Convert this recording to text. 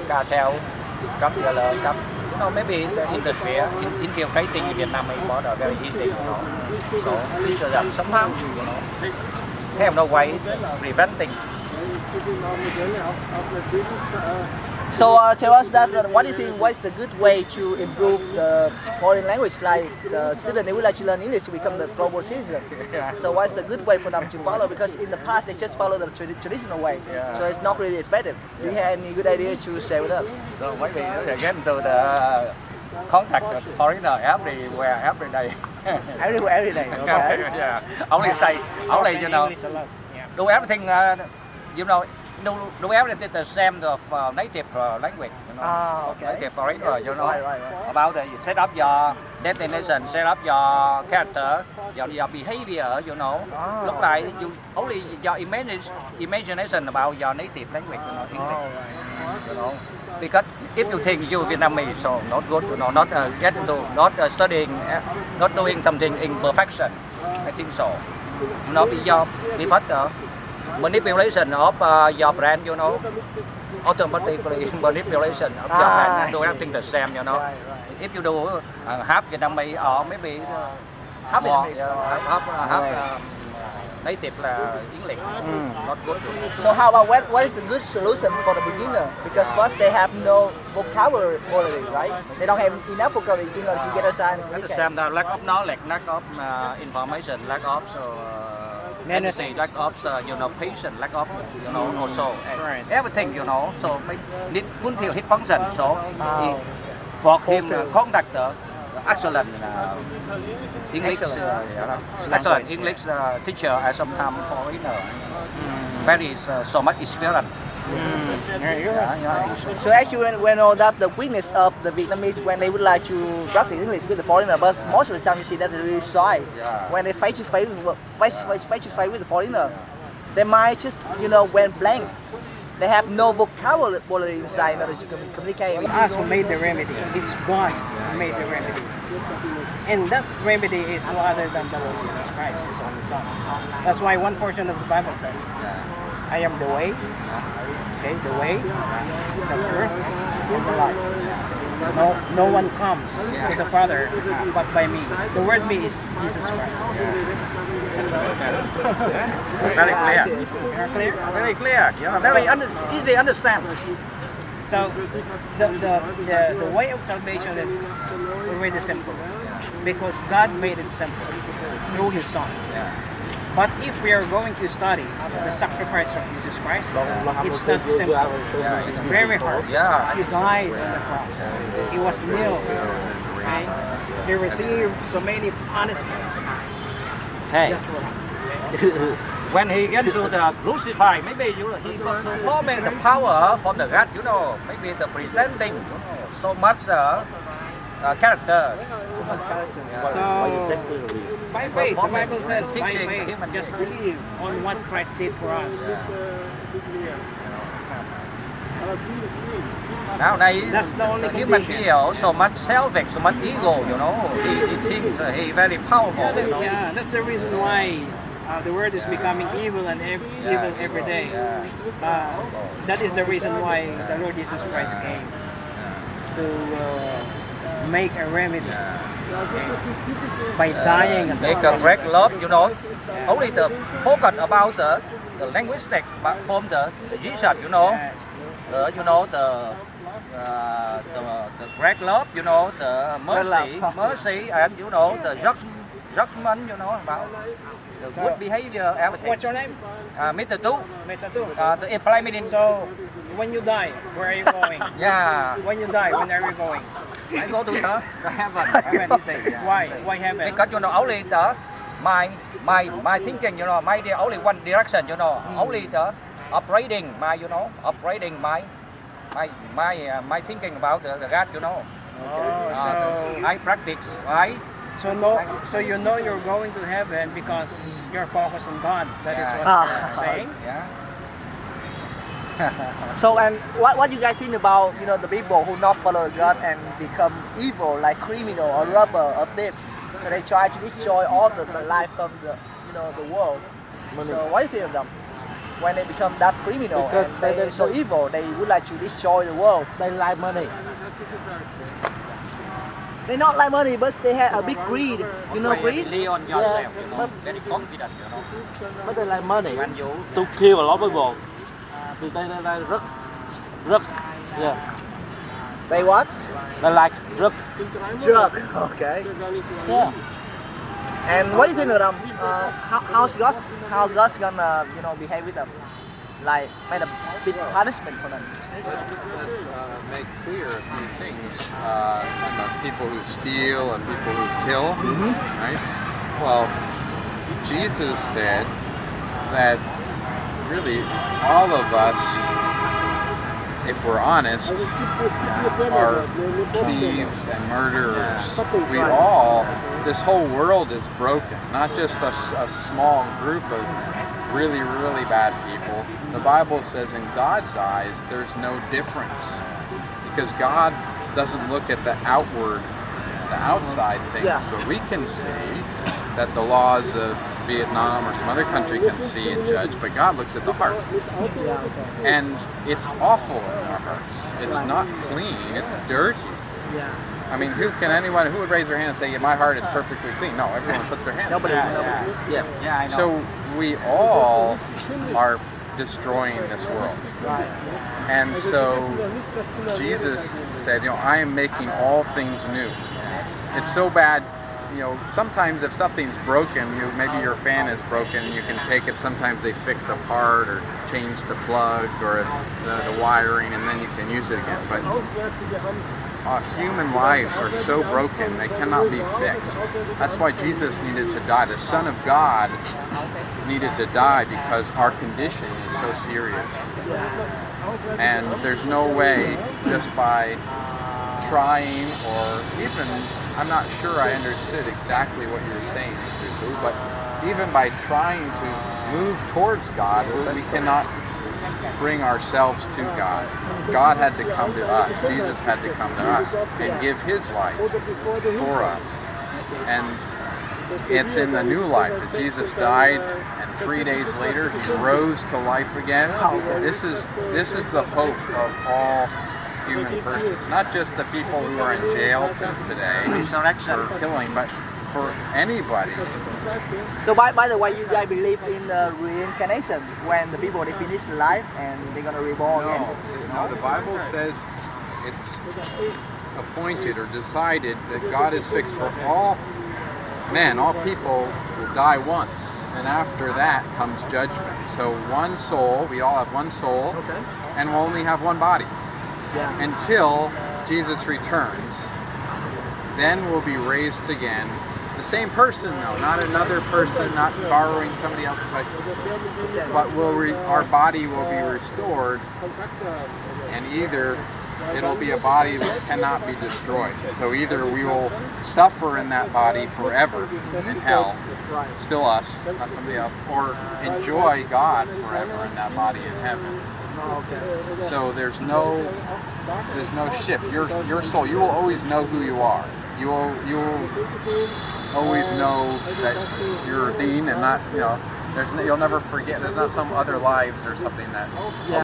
cartel, drug dealer, maybe it's industry infiltrating in Vietnamese border very easy, So these are somehow, have no way preventing. So tell us that what do you think? What is the good way to improve the foreign language? Like the student, they would like to learn English to become the global citizen. Yeah. So what is the good way for them to follow? Because in the past they just follow the traditional way. Yeah. So it's not really effective. Do you have any good idea to share with us? So maybe again to the contact the foreigner everywhere, every day. Everywhere, every day. Okay. Yeah. Only do everything. Do everything the same of native language. Okay. Native foreigner. Right. About the set up your destination, set up your character, your behavior. Look like you only your imagination about your native language. English. Because if you think you Vietnamese, so not good, not get into, not studying, not doing something in perfection, I think so. Because manipulation of your brand, automatically manipulation of your brand and do everything the same, Right. If you do half Vietnamese or maybe Half Vietnamese. half native English, not good. So how about what is the good solution for the beginner? Because first they have no vocabulary, right? They don't have enough vocabulary in order to get outside and At the communicate. same time, lack of knowledge, lack of information, lack of energy, lack of patience, lack of also everything, so need fulfill his function. So for him contact the excellent English, excellent English teacher and sometimes foreigner, very so much experience. I think so actually we know that the weakness of the Vietnamese when they would like to practice English with the foreigner, but most of the time you see that they're really shy. Yeah. When they face to face with the foreigner, they might just went blank. They have no vocabulary inside in order to communicate. Us who made the remedy. It's God who made the remedy. And that remedy is no other than the Lord Jesus Christ, His only Son. That's why one portion of the Bible says, I am the way, the way, the truth, and the life. No one comes to the Father but by me. The word me is Jesus Christ. Very clear. Clear? Very clear. Very easy understand. So the way of salvation is already simple, because God made it simple through His Son. But if we are going to study the sacrifice of Jesus Christ, it's not simple. It's very hard. He died on the cross. He was nailed. Okay? He received so many punishments. Hey. Just for us. When he get to the crucified, maybe he performing the power from the God, maybe the presenting, so much character. So, by faith, the Bible says, by Teaching faith, human just believe on what Christ did for us. Nowadays, That's the only the human condition. being so much selfish, so much ego, He thinks he very powerful, Yeah, that's the reason why the world is becoming evil and evil every day. That is the reason why the Lord Jesus Christ came to make a remedy by dying. Make a great love, Only the focus about the linguistic, but from the Jesus, the great love, the mercy, and the judgment, about the good behavior, everything. What's your name? Mr. Tu, Mr. Tu. the inflammation. So, when you die, where are you going? Yeah, When you die, when are you going? I go to heaven. Heaven, he say, yeah. Why? Why heaven? Because only the my thinking, my the only one direction, only the operating my thinking about the God, So I practice, right? So you're going to heaven because you're focused on God. That is what Ah. you're saying. Yeah. So and what you guys think about the people who not follow God and become evil like criminal or robber or thieves? So they try to destroy all the life from the world. So what do you think of them? when they become that criminal Because and they- they're so evil, they would like to destroy the world. They like money. They not like money, but they have a big greed. You know greed? Rely on yourself, you know, but- very confident, you know. But they like money. When you To kill a lot of people. Vì đây rất yeah. They what? They like rất Drug. Okay. yeah. And what do you think of them? How God's gonna behave with them? Like made a big punishment for them. Make clear a few things. People who steal and people who kill, right? Well, Jesus said that really all of us, if we're honest, are thieves and murderers. We all, this whole world is broken, not just a small group of really, really bad people. The Bible says in God's eyes, there's no difference because God doesn't look at the outward, the outside things, but we can see that the laws of Vietnam or some other country can see and judge, but God looks at the heart. And it's awful in our hearts. It's not clean, it's dirty. I mean, who would raise their hand and say, my heart is perfectly clean? No, everyone puts their hand. Nobody. yeah, I know. So we all are destroying this world. And so Jesus said, I am making all things new. It's so bad, sometimes if something's broken, maybe your fan is broken, you can take it, sometimes they fix a part or change the plug or the wiring and then you can use it again. But human lives are so broken, they cannot be fixed. That's why Jesus needed to die. The Son of God needed to die because our condition is so serious. And there's no way just by trying or even, I'm not sure I understood exactly what you were saying, Mr. Hu, but even by trying to move towards God, we cannot bring ourselves to God. God had to come to us. Jesus had to come to us and give his life for us. And it's in the new life that Jesus died and 3 days later he rose to life again. This is the hope of all human persons, not just the people who are in jail today for killing, but for anybody. So by the way, you guys believe in the reincarnation when the people they finish life and they're gonna reborn again? No, the Bible says it's appointed or decided that God is fixed for all men, all people will die once, and after that comes judgment. So one soul, we all have one soul, and we'll only have one body until Jesus returns. Then we'll be raised again. The same person though, not another person, not borrowing somebody else, but our body will be restored, and either it'll be a body which cannot be destroyed. So either we will suffer in that body forever in hell, still us, not somebody else, or enjoy God forever in that body in heaven. So there's no shift. Your soul, you will always know who you are. You will always know that you're a being and not, you'll never forget. There's not some other lives or something that